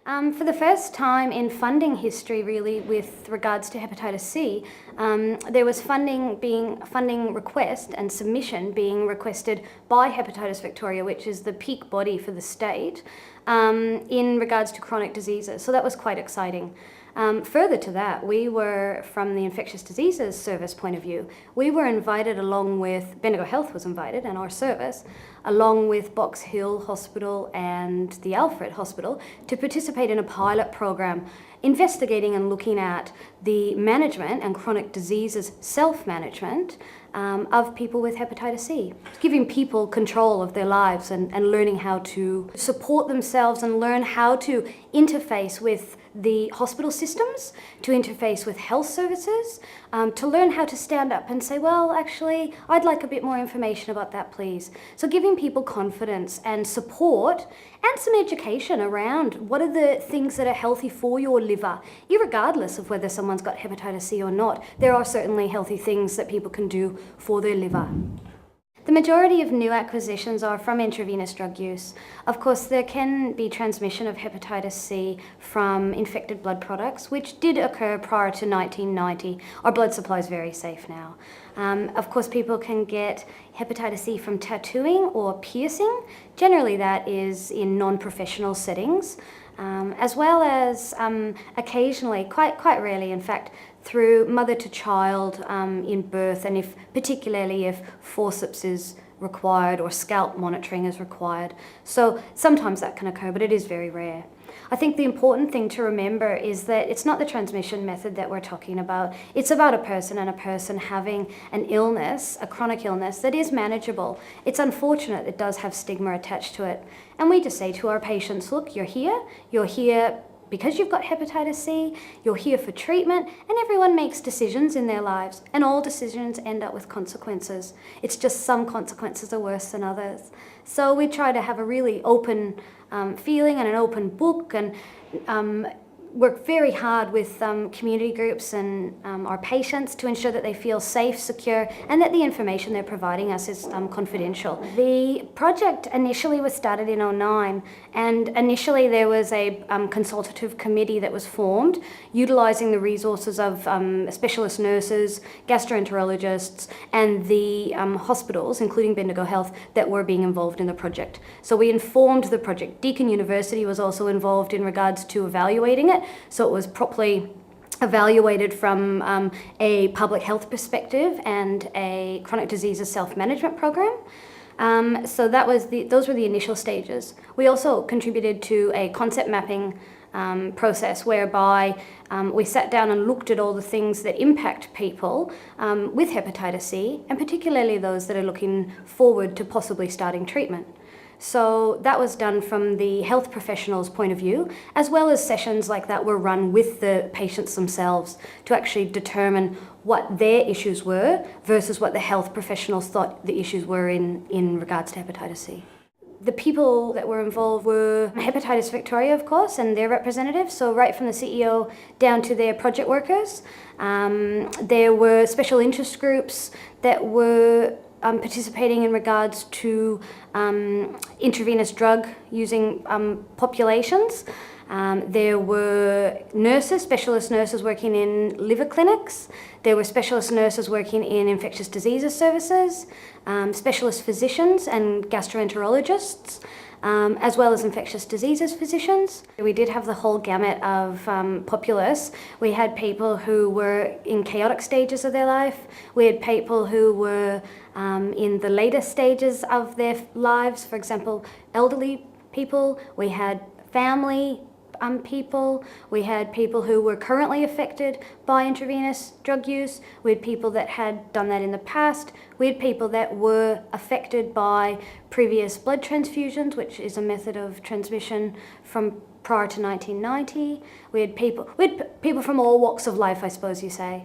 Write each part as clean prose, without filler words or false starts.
For the first time in funding history, really, with regards to hepatitis C, there was funding request and submission being requested by Hepatitis Victoria, which is the peak body for the state, in regards to chronic diseases. So that was quite exciting. Further to that, we were, from the Infectious Diseases Service point of view, we were invited along with, Bendigo Health was invited, and our service, along with Box Hill Hospital and the Alfred Hospital, to participate in a pilot program investigating and looking at the management and chronic diseases self-management of people with hepatitis C. Giving people control of their lives and learning how to support themselves and learn how to interface with the hospital systems, to interface with health services, to learn how to stand up and say, well, actually, I'd like a bit more information about that, please. So giving people confidence and support and some education around what are the things that are healthy for your liver, irregardless of whether someone's got hepatitis C or not. There are certainly healthy things that people can do for their liver. The majority of new acquisitions are from intravenous drug use. Of course, there can be transmission of hepatitis C from infected blood products, which did occur prior to 1990. Our blood supply is very safe now. Of course, people can get hepatitis C from tattooing or piercing. Generally, that is in non-professional settings, as well as occasionally, quite rarely in fact, through mother to child in birth, and particularly if forceps is required or scalp monitoring is required. So sometimes that can occur, but it is very rare. I think the important thing to remember is that it's not the transmission method that we're talking about. It's about a person and a person having an illness, a chronic illness that is manageable. It's unfortunate it does have stigma attached to it. And we just say to our patients, look, you're here because you've got hepatitis C, you're here for treatment, and everyone makes decisions in their lives, and all decisions end up with consequences. It's just some consequences are worse than others. So we try to have a really open feeling and an open book, and work very hard with community groups and our patients to ensure that they feel safe, secure, and that the information they're providing us is confidential. The project initially was started in 2009, and initially there was a consultative committee that was formed, utilising the resources of specialist nurses, gastroenterologists, and the hospitals, including Bendigo Health, that were being involved in the project. So we informed the project. Deakin University was also involved in regards to evaluating it, so it was properly evaluated from a public health perspective and a chronic diseases self-management program. So those were the initial stages. We also contributed to a concept mapping process whereby we sat down and looked at all the things that impact people with hepatitis C, and particularly those that are looking forward to possibly starting treatment. So that was done from the health professionals' point of view, as well as sessions like that were run with the patients themselves to actually determine what their issues were versus what the health professionals thought the issues were in regards to hepatitis C. The people that were involved were Hepatitis Victoria, of course, and their representatives, so right from the CEO down to their project workers. There were special interest groups that were participating in regards to intravenous drug using populations. There were nurses, specialist nurses working in liver clinics. There were specialist nurses working in infectious diseases services, specialist physicians and gastroenterologists, as well as infectious diseases physicians. We did have the whole gamut of populace. We had people who were in chaotic stages of their life. We had people who were in the later stages of their lives, for example, elderly people. We had family people. We had people who were currently affected by intravenous drug use. We had people that had done that in the past. We had people that were affected by previous blood transfusions, which is a method of transmission from prior to 1990. We had people from all walks of life, I suppose you say.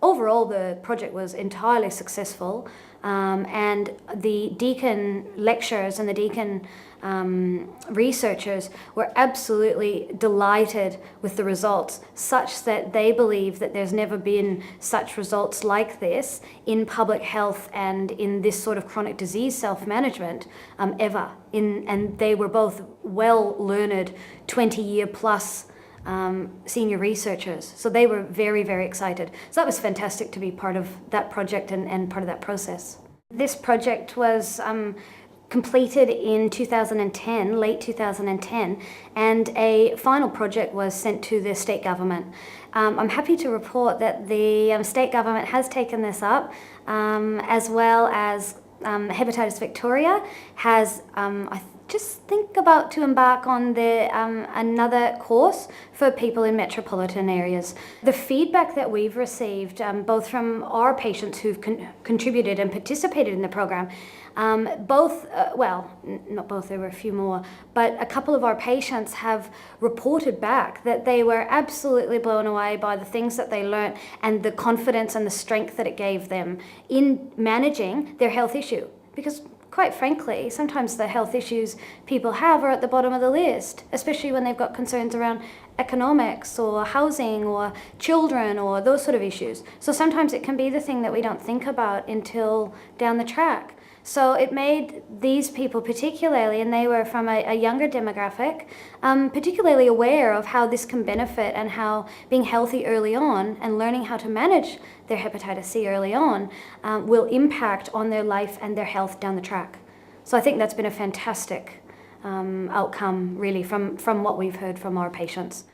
Overall, the project was entirely successful. And the Deakin lecturers and the Deakin researchers were absolutely delighted with the results, such that they believe that there's never been such results like this in public health and in this sort of chronic disease self-management ever. And they were both well-learned 20-year plus senior researchers. So they were very, very excited. So that was fantastic to be part of that project and part of that process. This project was completed in 2010, late 2010, and a final project was sent to the state government. I'm happy to report that the state government has taken this up, as well as Hepatitis Victoria has, I just think about to embark on another course for people in metropolitan areas. The feedback that we've received, both from our patients who've contributed and participated in the program, not both, there were a few more, but a couple of our patients have reported back that they were absolutely blown away by the things that they learnt and the confidence and the strength that it gave them in managing their health issue. Because quite frankly, sometimes the health issues people have are at the bottom of the list, especially when they've got concerns around economics or housing or children or those sort of issues. So sometimes it can be the thing that we don't think about until down the track. So it made these people particularly, and they were from a younger demographic, particularly aware of how this can benefit and how being healthy early on and learning how to manage their hepatitis C early on will impact on their life and their health down the track. So I think that's been a fantastic outcome really from what we've heard from our patients.